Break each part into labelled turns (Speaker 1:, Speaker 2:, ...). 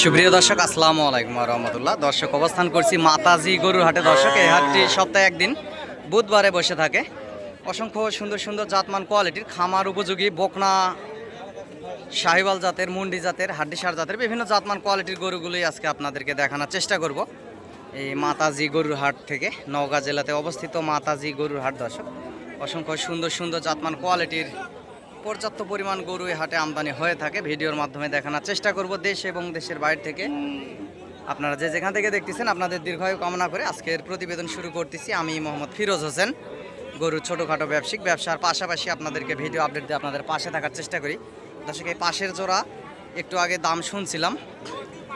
Speaker 1: সুপ্রিয় দর্শক, আসসালামু আলাইকুম রহমতুল্লাহ। দর্শক, অবস্থান করছি মাতাজি গরুর হাটে। দর্শক, এই হাটটি সপ্তাহে একদিন বুধবারে বসে থাকে। অসংখ্য সুন্দর সুন্দর জাতমান কোয়ালিটির খামার উপযোগী বকনা, শাহিওয়াল জাতের, মুন্ডি জাতের, হাড্ডিসার জাতের বিভিন্ন জাতমান কোয়ালিটির গরুগুলোই আজকে আপনাদেরকে দেখানোর চেষ্টা করব এই মাতাজি গরুর হাট থেকে। নওগাঁ জেলাতে অবস্থিত মাতাজি গরুর হাট। দর্শক, অসংখ্য সুন্দর সুন্দর জাতমান কোয়ালিটির পর্যাপ্ত পরিমাণ গরু এই হাটে আমদানি হয়ে থাকে। ভিডিওর মাধ্যমে দেখানোর চেষ্টা করব দেশ এবং দেশের বাইরে থেকে। আপনারা যে যেখান থেকে দেখতেছেন, আপনাদের দীর্ঘায়ু কামনা করে আজকের প্রতিবেদন শুরু করতেছি। আমি মোহাম্মদ ফিরোজ হোসেন, গরুর ছোটোখাটো ব্যবসার পাশাপাশি আপনাদেরকে ভিডিও আপডেট দিয়ে আপনাদের পাশে থাকার চেষ্টা করি। দর্শক, এই পাশের জোড়া একটু আগে দাম শুনছিলাম,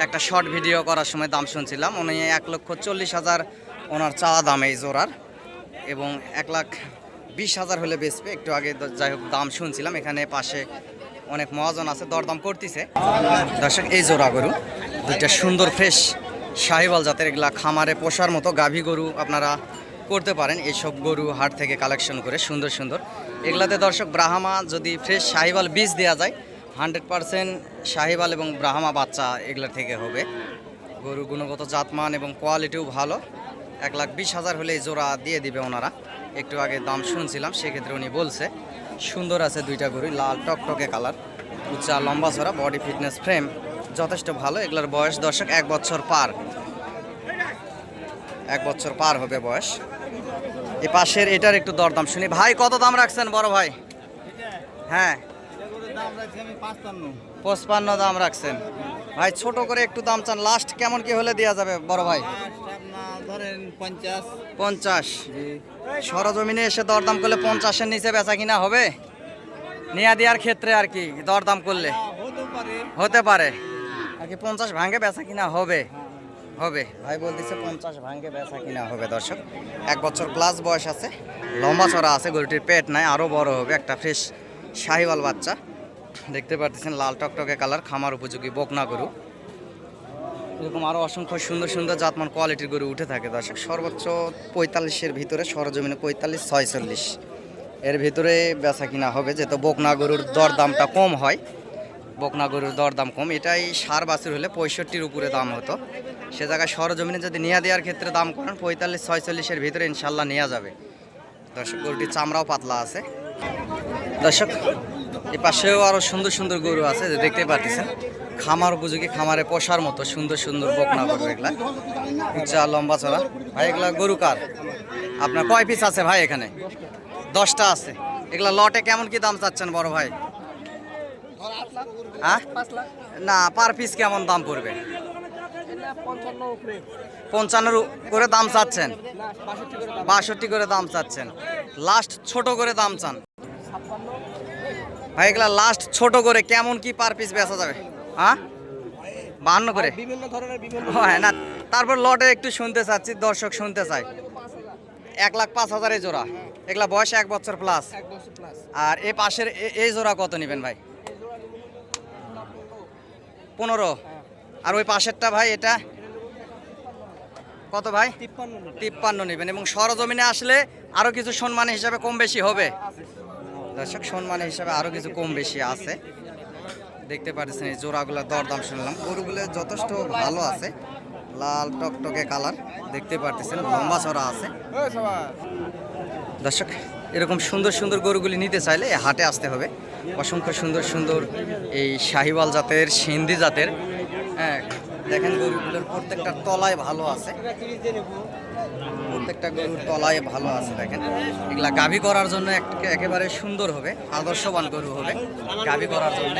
Speaker 1: একটা শর্ট ভিডিও করার সময় দাম শুনছিলাম। উনি 1,40,000 ওনার চাওয়া দাম এই জোড়ার, এবং 1,20,000 হলে বেচবে। একটু আগে যাই হোক দাম শুনছিলাম। এখানে পাশে অনেক মহাজন আছে, দরদাম করতেছে। দর্শক, এই জোড়া গরু দুইটা সুন্দর ফ্রেশ শাহিওয়াল জাতের, এগুলা খামারে পোষার মতো গাভী গরু আপনারা করতে পারেন এইসব গরু হাট থেকে কালেকশন করে সুন্দর সুন্দর। এগুলাতে দর্শক ব্রাহ্মা যদি ফ্রেশ শাহিওয়াল বীজ দেওয়া যায়, 100% শাহিওয়াল এবং ব্রাহ্মা বাচ্চা এগুলোর থেকে হবে। গরু গুণগত জাতমান এবং কোয়ালিটিও ভালো। 1,20,000 হলে এই জোড়া দিয়ে দিবে ওনারা। একটু আগে দাম শুনছিলাম, সেক্ষেত্রে উনি বলছে সুন্দর আছে দুইটা গরু, লাল টকটকে কালার, উচ্চা লম্বা ছড়া, বডি ফিটনেস ফ্রেম যথেষ্ট ভালো। এগুলোর বয়স দর্শক 1 বছর পার, 1 বছর পার হবে বয়স। এই পাশের এটার একটু দরদাম শুনি। ভাই, কত দাম রাখছেন বড় ভাই? হ্যাঁ, 55 দাম রাখছেন। ভাই, ছোট করে একটু দাম চান, লাস্ট কেমন কি হলে দেওয়া যাবে বড় ভাই? 50। সরজমিনে এসে দরদাম করলে 50-এর নিচে বেচা কিনা হবে? নিয়া দেওয়ার ক্ষেত্রে আর কি দরদাম করলে হতে পারে আর কি, 50 ভাঙে বেচা কিনা হবে। ভাই বলতেছে 50 ভাঙে বেচা কিনা হবে। দর্শক, 1 বছর প্লাস বয়স আছে, লম্বা চড়া আছে, গরুটির পেট নাই, আরও বড় হবে। একটা ফ্রেশ শাহিওয়াল বাচ্চা দেখতে পাচ্ছেন, লাল টকটকে কালার, খামার উপযোগী বকনা গরু। এরকম আরও অসংখ্য সুন্দর সুন্দর জাতমান কোয়ালিটির গরু উঠে থাকে। দর্শক, সর্বোচ্চ 45-এর ভিতরে, সরজমিনে 45-46 এর ভিতরে বেচা কিনা হবে। যেহেতু বকনা গরুর দরদামটা কম হয়, বকনা গরুর দরদাম কম, এটাই সার বাছুর হলে 65-র উপরে দাম হতো। সে জায়গায় সরজমিনে যদি নিয়ে দেওয়ার ক্ষেত্রে দাম করেন 45-46-এর ভিতরে ইনশাল্লাহ নেওয়া যাবে। দর্শক, গরুটির চামড়াও পাতলা আছে। দর্শক, এ পাশেও আরও সুন্দর সুন্দর গরু আছে, যে দেখতে পাচ্ছেন খামার উপযোগী, খামারে পোষার মতো সুন্দর সুন্দর বকনা গরু। এগুলা উচ্চা লম্বা চড়া। ভাই, এগুলা গরু কার? আপনার কয় পিস আছে ভাই? এখানে 10টা আছে। এগুলা লটে কেমন কি দাম চাচ্ছেন বড় ভাই? হ্যাঁ, না, পার পিস কেমন দাম পড়বে? 55 করে দাম চাচ্ছেন, 62 করে দাম চাচ্ছেন। লাস্ট ছোট করে দাম চান ভাই? এগুলা লাস্ট ছোট করে কেমন কি পার পিস বেচা যাবে? হ্যাঁ, 52 করে। হ্যাঁ, না, তারপর লটে একটু শুনতে চাচ্ছি, দর্শক শুনতে চাই। 1,05,000 জোড়া। এগুলা বয়স 1 বছর প্লাস। আর এ পাশের এই জোড়া কত নেবেন ভাই? 15। আর ওই পাশেরটা ভাই, এটা কত ভাই? 53 নেবেন। এবং সরজমিনে আসলে আরও কিছু সম্মান হিসাবে কম বেশি হবে। দর্শক, সম্মান হিসাবে আরও কিছু কম বেশি আছে। দেখতে পাচ্ছেন এই জোড়াগুলোর দরদাম শুনলাম। গরুগুলো যথেষ্ট ভালো আছে, লাল টকটকে কালার দেখতে পাচ্ছেন, লম্বা চড়া আছে। দর্শক, এরকম সুন্দর সুন্দর গরুগুলি নিতে চাইলে হাটে আসতে হবে। অসংখ্য সুন্দর সুন্দর এই শাহিওয়াল জাতের, সিন্ধি জাতের, হ্যাঁ, দেখেন গরুগুলোর প্রত্যেকটা তলায় ভালো আছে, প্রত্যেকটা গরুর তলায় ভালো আছে। দেখেন, এগুলা গাভী করার জন্য একেবারে সুন্দর হবে, আদর্শবান গরু হবে গাভী করার জন্য।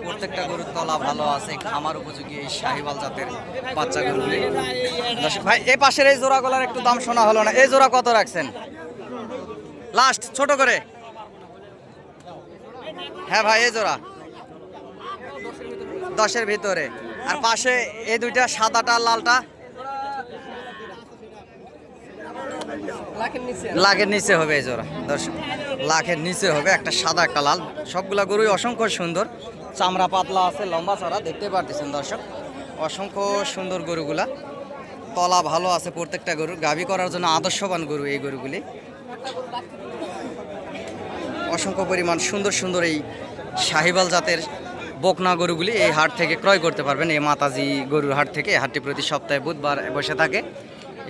Speaker 1: প্রত্যেকটা গরুর তলা ভালো আছে, খামার উপযোগী এই শাহিওয়াল জাতের বাচ্চা গরুগুলি। দর্শক ভাই, এই পাশের এই জোড়াগুলার একটু দাম শোনা হলো না। এই জোড়া কত রাখছেন লাস্ট ছোট করে? হ্যাঁ ভাই, এই জোড়া 10-এর ভিতরে। আর পাশে এই দুইটা, সাদাটা লালটা, লাখের নিচে হবে এই জোড়া। দর্শক, লাখের নিচে হবে, একটা সাদা একটা লাল। সবগুলা গরুই অসংখ্য সুন্দর, চামড়া পাতলা আছে, লম্বা চড়া দেখতে পারতেছেন। দর্শক, অসংখ্য সুন্দর গরুগুলা, তলা ভালো আছে প্রত্যেকটা গরু, গাভী করার জন্য আদর্শবান গরু এই গরুগুলি। অসংখ্য পরিমাণ সুন্দর সুন্দর এই শাহিওয়াল জাতের বকনা গরুগুলি এই হাট থেকে ক্রয় করতে পারবেন। এই মাতাজি গরুর হাট থেকে। এই হাটটি প্রতি সপ্তাহে বুধবার বসে থাকে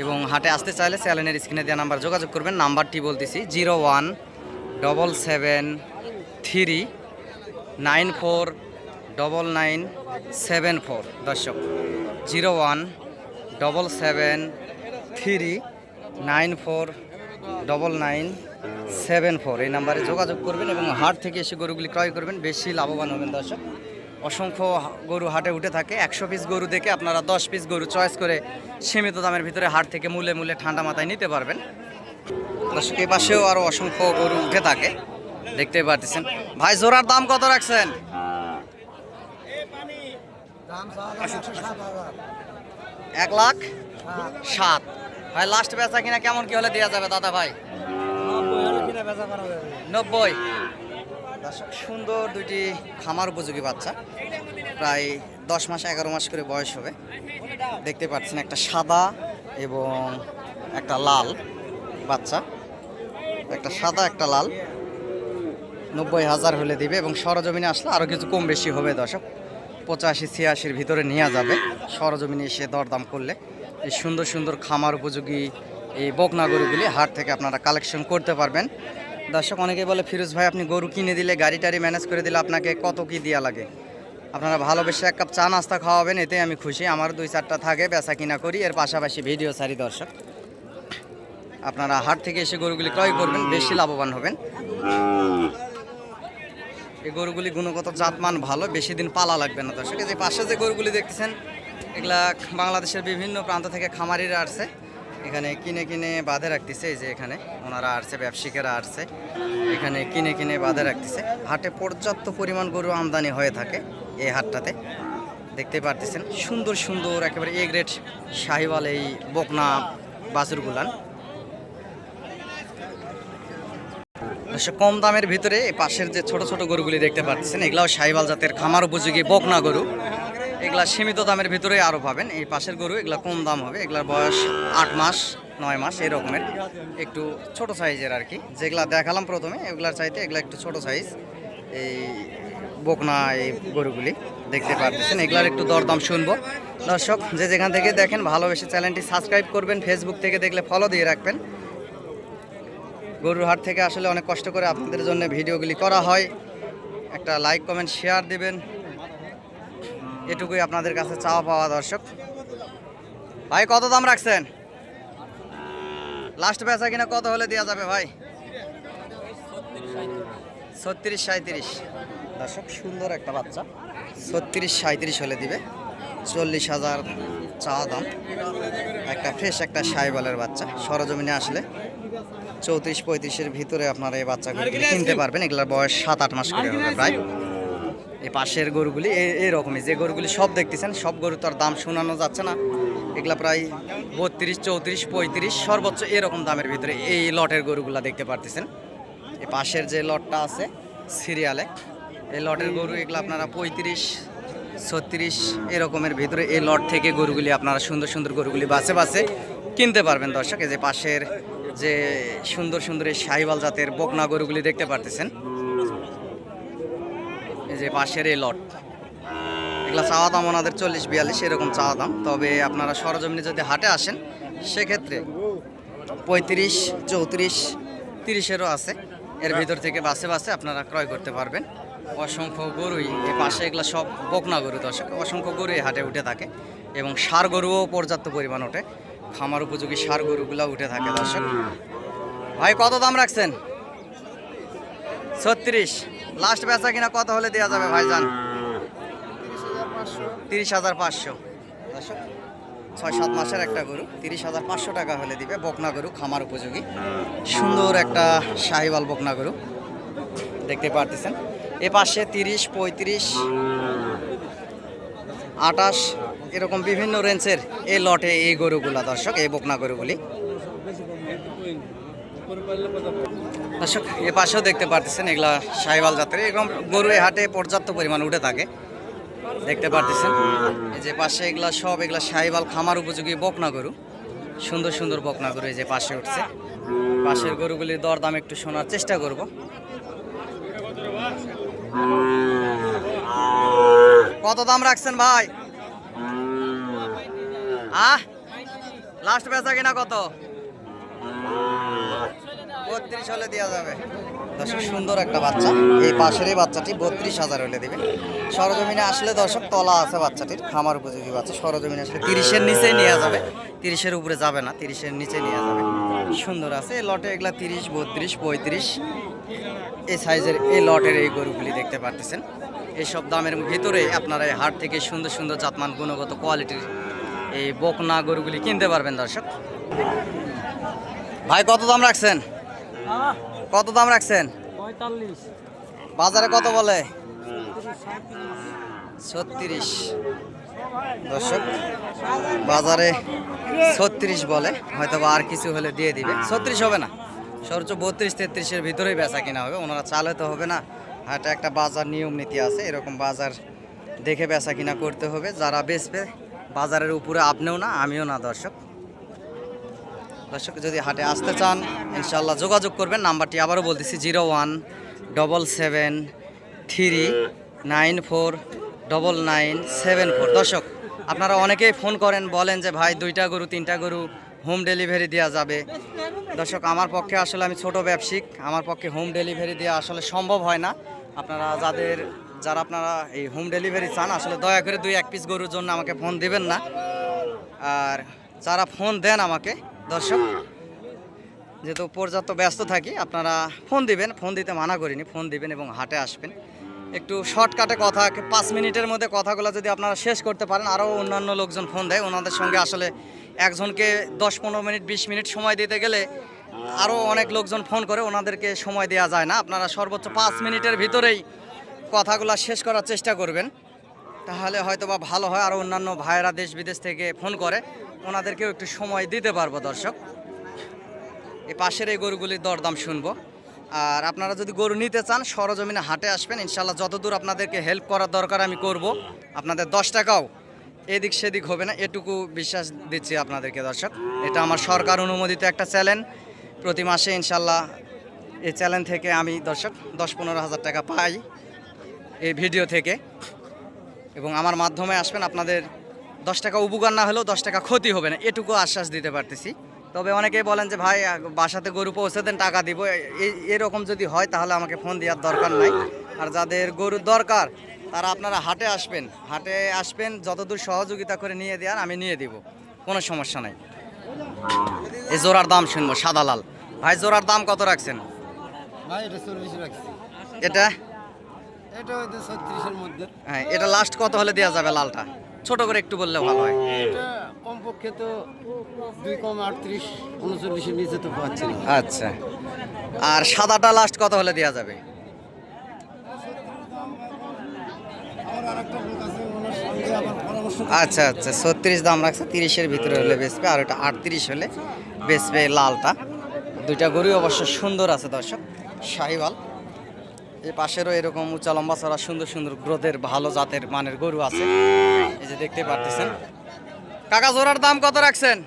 Speaker 1: এবং হাটে আসতে চাইলে চ্যানেলের স্ক্রিনে দেওয়া নাম্বার যোগাযোগ করবেন। নাম্বারটি বলতেছি 0177394994 দর্শক 0177394994 এই নাম্বারে যোগাযোগ করবেন এবং হাট থেকে এসে গরুগুলি ক্রয় করবেন, বেশি লাভবান হবেন দর্শক। অসংখ্য গরু হাটে উঠে থাকে। 100 পিস গরু দেখে আপনারা 10 পিস গরু চয়েস করে সীমিত দামের ভিতরে হাট থেকে মূলে মূলে ঠান্ডা মাথায় নিতে পারবেন দর্শক। এই পাশেও আরও অসংখ্য গরু উঠে থাকে, দেখতে পারতেছেন। ভাই জোড়ার দাম কত রাখছেন? 1,07,000 ভাই। লাস্ট বেচা কিনা কেমন কি হলে দেওয়া যাবে দাদা ভাই? 90। দর্শক সুন্দর দুইটি খামার উপযোগী বাচ্চা, প্রায় 10 মাস 11 মাস করে বয়স হবে। দেখতে পাচ্ছেন একটা সাদা এবং একটা লাল বাচ্চা, একটা সাদা একটা লাল। 90,000 হলে দিবে এবং সরজমিনে আসলে আরও কিছু কম বেশি হবে দর্শক। 85-86 ভিতরে নেওয়া যাবে সরজমিনে এসে দরদাম করলে। এই সুন্দর সুন্দর খামার উপযোগী এই বকনা গরুগুলি হাট থেকে আপনারা কালেকশন করতে পারবেন দর্শক। অনেকে বলে ফিরোজ ভাই আপনি গরু কিনে দিলে গাড়ি টাড়ি ম্যানেজ করে দিলে আপনাকে কত কি দেওয়া লাগে? আপনারা ভালোবেসে এক কাপ চা নাস্তা খাওয়াবেন, এতে আমি খুশি। আমার 2-4টা থাকে, বেচা কিনা করি, এর পাশাপাশি ভিডিও ছাড়ি দর্শক। আপনারা হাট থেকে এসে গরুগুলি ক্রয় করবেন, বেশি লাভবান হবেন। এই গরুগুলি গুণগত জাতমান ভালো, বেশি দিন পালা লাগবে না দর্শক। যে পাশে যে গরুগুলি দেখতেছেন এগুলা বাংলাদেশের বিভিন্ন প্রান্ত থেকে খামারিরা আসছে, এখানে কিনে কিনে বাঁধে রাখতেছে। এই যে এখানে ওনারা আসছে, ব্যবসায়িকেরা আসছে, এখানে কিনে কিনে বাঁধে রাখতেছে। হাটে পর্যাপ্ত পরিমাণ গরু আমদানি হয়ে থাকে এই হাটটাতে, দেখতে পারতেছেন। সুন্দর সুন্দর একেবারে এ গ্রেড শাহিওয়াল এই বকনা বাছুরগুলান। কম দামের ভিতরে এই পাশের যে ছোট ছোট গরুগুলি দেখতে পাচ্ছেন এগুলাও শাহিওয়াল জাতের খামার উপযোগী বকনা গরু। এগুলা সীমিত দামের ভিতরে আরও পাবেন। এই পাশের গরু এগুলা কম দাম হবে, এগুলার বয়স 8 মাস 9 মাস এরকমের, একটু ছোট সাইজের আর কি। যেগুলা দেখালাম প্রথমে এগুলার চাইতে এগুলা একটু ছোট সাইজ এই বকনা এই গরুগুলি দেখতে পাচ্ছেন। এগুলার একটু দরদাম শুনবো দর্শক। যে যেখান থেকে দেখেন ভালোবেসে চ্যানেলটি সাবস্ক্রাইব করবেন, ফেসবুক থেকে দেখলে ফলো দিয়ে রাখবেন। গরুর হাট থেকে আসলে অনেক কষ্ট করে আপনাদের জন্য ভিডিওগুলি করা হয়, একটা লাইক কমেন্ট শেয়ার দেবেন, এটুকুই আপনাদের কাছে চাওয়া পাওয়া দর্শক। ভাই কত দাম রাখছেন? লাস্ট বেচা কিনা কত হলে দেওয়া যাবে ভাই? 36-37 দর্শক। সুন্দর একটা বাচ্চা, 36-37 হলে দিবে। 40,000 চাওয়া দাম। একটা ফ্রেশ একটা শাহিওয়ালের বাচ্চা, সরজমিনে আসলে 34-35 ভিতরে আপনারা এই বাচ্চাগুলি কিনতে পারবেন। এগুলোর বয়স 7-8 মাস করে হবে প্রায়। এই পাশের গরুগুলি এইরকমই, যে গরুগুলি সব দেখতেছেন সব গরু তো আর দাম শোনানো যাচ্ছে না। এগুলা প্রায় 32, 34, 35 সর্বোচ্চ এরকম দামের ভিতরে এই লটের গরুগুলা দেখতে পারতেছেন। এই পাশের যে লটটা আছে সিরিয়ালে, এই লটের গরু এগুলো আপনারা 35-36 এরকমের ভিতরে এই লট থেকে গরুগুলি আপনারা সুন্দর সুন্দর গরুগুলি বাছে বাছে কিনতে পারবেন দর্শক। এই যে পাশের যে সুন্দর সুন্দর এই শাহিওয়াল জাতের বকনা গরুগুলি দেখতে পারতেছেন, এই যে পাশের এই লট, এগুলো চাওয়া দাম ওনাদের 40-42 এরকম চাওয়া দাম। তবে আপনারা সরজমিনে যদি হাটে আসেন সেক্ষেত্রে 35-34-30-এরও আছে। এর ভিতর থেকে বাসে বাসে আপনারা ক্রয় করতে পারবেন। অসংখ্য গরুই এই পাশে, এগুলো সব বকনা গরু দর্শক। অসংখ্য গরু এই হাটে উঠে থাকে এবং ষাঁড় গরুও পর্যাপ্ত পরিমাণ ওঠে, খামার উপযোগী ষাঁড় গরুগুলো উঠে থাকে দর্শক। ভাই কত দাম রাখছেন? 36। লাস্ট বেচা কিনা কত হলে দেওয়া যাবে ভাইজান? 30,500 দর্শক। 6-7 মাসের একটা গরু 30,500 টাকা হলে দিবে। বকনা গরু, খামার উপযোগী সুন্দর একটা শাহিওয়াল বকনা গরু দেখতে পারতেছেন। এ পাশে 30-35, 28 এরকম বিভিন্ন রেঞ্জের এই লটে এই গরুগুলা দর্শক, এই বকনা গরুগুলি দর্শক। এ পাশেও দেখতে পারতেছেন এগুলা শাহিওয়াল জাতের এরকম গরু এই হাটে পর্যাপ্ত পরিমাণ উঠে থাকে, দেখতে পারতেছেন। এই যে পাশে এগুলা সব এগুলা শাহিওয়াল খামার উপযোগী বকনা গরু, সুন্দর সুন্দর বকনা গরু এই যে পাশে উঠছে। পাশের গরুগুলির দরদাম একটু শোনার চেষ্টা করব। কত দাম রাখছেন ভাই? লাস্ট বেচা কিনা কত? 32 হলে দেওয়া যাবে। দর্শক সুন্দর একটা বাচ্চা, এই পাশেরই বাচ্চাটি 32,000 হলে দিবে। সরজমিনে আসলে দর্শক তলা আছে বাচ্চাটির, খামার উপযোগী বাচ্চা। সরজমিনে আসলে 30-এর নিচেই নেওয়া যাবে, 30-এর উপরে যাবে না, 30-এর নিচে নেওয়া যাবে। সুন্দর আছে এই লটে, এগুলা 30, 32, 35 এই সাইজের এই লটের এই গরুগুলি দেখতে পারতেছেন। এইসব দামের ভিতরে আপনারা এই হাট থেকে সুন্দর সুন্দর জাতমান গুণগত কোয়ালিটির এই বকনা গরুগুলি কিনতে পারবেন দর্শক। ভাই কত দাম রাখছেন? কত দাম রাখছেন?
Speaker 2: 45।
Speaker 1: বাজারে কত বলে? 36 দর্শক, বাজারে 36 বলে, হয়তো বা আর কিছু হলে দিয়ে দিবে। 36 হবে না, সর্বোচ্চ 32-33-এর ভিতরেই বেচা কিনা হবে। ওনারা চালে তো হবে না, হাটে একটা বাজার নিয়ম নীতি আছে, এরকম বাজার দেখে বেচা কিনা করতে হবে। যারা বেচবে বাজারের উপরে আপনিও না আমিও না দর্শক। দর্শক যদি হাটে আসতে চান ইনশাল্লাহ যোগাযোগ করবেন। নাম্বারটি আবারও বলতেছি 0177394994। দর্শক আপনারা অনেকেই ফোন করেন, বলেন যে ভাই 2টা গরু 3টা গরু হোম ডেলিভারি দেওয়া যাবে। দর্শক আমার পক্ষে আসলে, আমি ছোট ব্যবসায়িক, আমার পক্ষে হোম ডেলিভারি দেওয়া আসলে সম্ভব হয় না। আপনারা যারা আপনারা এই হোম ডেলিভারি চান আসলে দয়া করে 2-1 পিস গরুর জন্য আমাকে ফোন দিবেন না। আর যারা ফোন দেন আমাকে দর্শক, যেহেতু পর্যাপ্ত ব্যস্ত থাকি, আপনারা ফোন দিবেন, ফোন দিতে মানা করিনি, ফোন দিবেন এবং হাটে আসবেন। একটু শর্টকাটে কথা, 5 মিনিটের মধ্যে কথাগুলো যদি আপনারা শেষ করতে পারেন। আরও অন্যান্য লোকজন ফোন দেয়, ওনাদের সঙ্গে আসলে একজনকে 10-15 মিনিট 20 মিনিট সময় দিতে গেলে আরও অনেক লোকজন ফোন করে, ওনাদেরকে সময় দেওয়া যায় না। আপনারা সর্বোচ্চ 5 মিনিটের ভিতরেই কথাগুলো শেষ করার চেষ্টা করবেন, তাহলে হয়তো বা ভালো হয়। আর অন্যান্য ভাইয়েরা দেশ বিদেশ থেকে ফোন করে, ওনাদেরকেও একটু সময় দিতে পারবো দর্শক। এই পাশের এই গরুগুলির দরদাম শুনবো। আর আপনারা যদি গরু নিতে চান সরজমিনে হাটে আসবেন, ইনশাল্লাহ যতদূর আপনাদেরকে হেল্প করার দরকার আমি করব। আপনাদের 10 টাকাও এদিক সেদিক হবে না, এটুকু বিশ্বাস দিচ্ছি আপনাদেরকে দর্শক। এটা আমার সরকার অনুমোদিত একটা চ্যানেল, প্রতি মাসে ইনশাল্লাহ এই চ্যানেল থেকে আমি দর্শক 10-15 হাজার টাকা পাই এই ভিডিও থেকে, এবং আমার মাধ্যমে আসবেন। আপনাদের 10 টাকা উপকার না হলেও 10 টাকা ক্ষতি হবে না, এটুকু আশ্বাস দিতে পারতেছি। তবে অনেকেই বলেন যে ভাই বাসাতে গরু পৌঁছে দেন, টাকা দিব, এরকম যদি হয় তাহলে আমাকে ফোন দেওয়ার দরকার নাই। আর যাদের গরুর দরকার তারা আপনারা হাটে আসবেন, যতদূর সহযোগিতা করে নিয়ে দেওয়ার আমি নিয়ে দিব, কোনো সমস্যা নাই। এই জোড়ার দাম শুনবো, সাদা লাল। ভাই জোড়ার দাম কত রাখছেন?
Speaker 2: ভাই এটা 40 রাখছি।
Speaker 1: এটা
Speaker 2: হয়তো 36-এর মধ্যে।
Speaker 1: হ্যাঁ, এটা লাস্ট কত হলে দেওয়া যাবে? লালটা ছোট করে একটু বললে ভালো হয়।
Speaker 2: এটা কমপক্ষে তো 2 কম 38 39-এর নিচে তো পাচ্ছি না।
Speaker 1: আচ্ছা, আর সাদাটা লাস্ট কত হলে দেওয়া যাবে? আচ্ছা আচ্ছা, 36 দাম রাখছে, 30-এর ভিতরে হলে বেচবে, আর ওটা 38 হলে বেচবে লালটা। 2টা গরুই অবশ্য সুন্দর আছে দর্শক, শাহিওয়াল। এই পাশেরও এরকম উঁচা লম্বা চড়া সুন্দর সুন্দর গ্রোথের ভালো জাতের মানের গরু আছে, এই যে দেখতে পারতেছেন। কাকা জোড়ার দাম কত রাখছেন?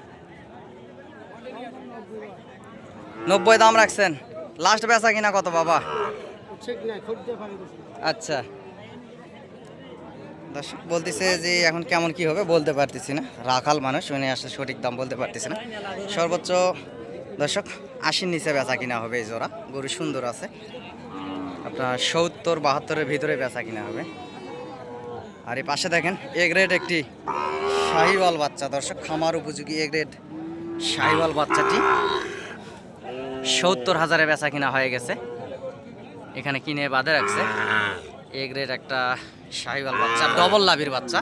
Speaker 1: 90 দাম রাখছেন। লাস্ট বেচা কিনা কত বাবা? আচ্ছা, দর্শক বলতেছে যে এখন কেমন কি হবে বলতে পারতেছি না, রাখাল মানুষ, উনি আসলে সঠিক দাম বলতে পারতেছি না। সর্বোচ্চ দর্শক 80-র নিচে বেচা কিনা হবে এই জোড়া। গরু সুন্দর আছে, আপনার 70-72-এর ভিতরে বেচা কিনা হবে। আর এই পাশে দেখেন এ গ্রেড একটি শাহিওয়াল বাচ্চা দর্শক, খামার উপযোগী এ গ্রেড শাহিওয়াল বাচ্চাটি 70,000-এ বেচা কিনা হয়ে গেছে, এখানে কিনে বাঁধে রাখছে। এ গ্রেড একটা শাহিওয়াল বাচ্চা, ডবল লাভির বাচ্চা।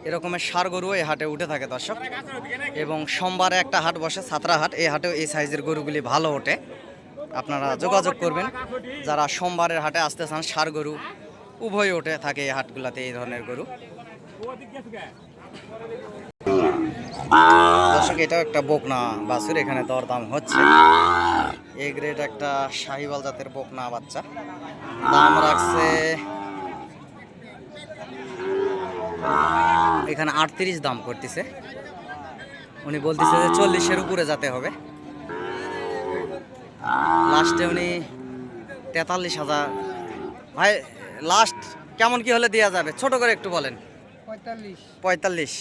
Speaker 1: এরকমের ষাঁড় গরু এই হাটে উঠে থাকে দর্শক, এবং সোমবারে একটা হাট বসে, ছাত্রা হাট, এই হাটেও এই সাইজের গরুগুলি ভালো ওঠে। আপনারা যোগাযোগ করবেন যারা সোমবারের হাটে আসতে চান। ষাঁড় গরু উভয় ওঠে থাকে এই হাটগুলাতে, এই ধরনের গরু দর্শক। এটাও একটা বকনা বাছুর, এখানে দরদাম হচ্ছে। এ গ্রেড একটা শাহিওয়াল জাতের বকনা বাচ্চা, দাম রাখছে এখানে 38 দাম করতেছে। উনি বলতেছে যে 40-এর উপরে যেতে হবে। লাস্টে উনি 43,000। ভাই লাস্ট কেমন কি হলে দেওয়া যাবে ছোট করে একটু বলেন। 45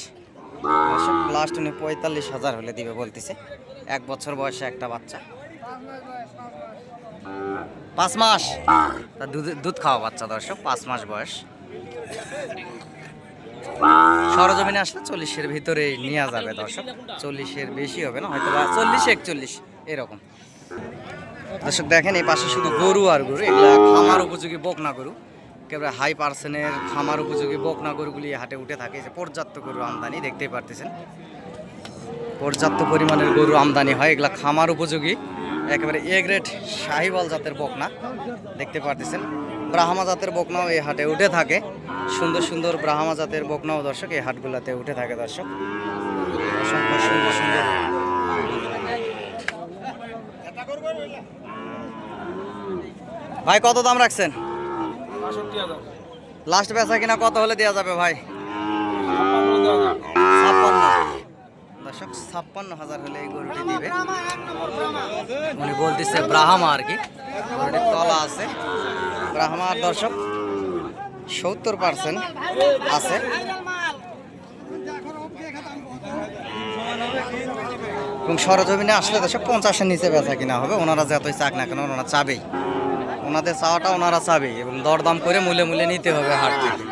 Speaker 1: লাস্ট উনি 45,000 হলে দিবে বলতেছে। 1 বছর বয়সে একটা বাচ্চা, 5 মাস তা দুধ খাওয়া বাচ্চা দর্শক, 5 মাস বয়স। সরজমিনে আসলে 40-এর ভিতরে নেওয়া যাবে দর্শক, 40-এর বেশি হবে না, হয়তো 40-41 এরকম। দর্শক দেখেন এই পাশে শুধু গরু আর গরু, এগুলা খামার উপযোগী বকনা গরু, একেবারে হাই পার্সেন্টের খামার উপযোগী বকনা গরুগুলি হাটে উঠে থাকে। যে পর্যাপ্ত গরু আমদানি দেখতেই পারতেছেন, পর্যাপ্ত পরিমাণের গরু আমদানি হয়, এগুলা খামার উপযোগী একেবারে এ গ্রেড শাহিওয়াল জাতের বকনা দেখতে পারতেছেন। ব্রাহ্মা জাতের বকনাও এই হাটে উঠে থাকে, সুন্দর সুন্দর ব্রাহ্মা জাতের বকনাও দর্শক এই হাটগুলাতে উঠে থাকে দর্শক। অসংখ্য সুন্দর সুন্দর। ভাই কত দাম রাখছেন?
Speaker 3: ৬৫,০০০।
Speaker 1: লাস্ট বেচা কিনা কত হলে দেওয়া যাবে ভাই? 56 দর্শক, 56,000 হলে এই গরুটি দিবে। উনি বলতেছে ব্রাহ্মা আর কি, গরুটির তলা আছে ব্রাহ্মার দর্শক, 70% আছে। এবং সরজমিনে আসলে দর্শক 50-এর নিচে বেচা কিনা হবে। ওনারা যতই চাক না কেন ওনারা চাবেই, ওনাদের চাওয়াটা ওনারা চাবেই এবং দরদাম করে মূলে মূলে নিতে হবে হাট থেকে।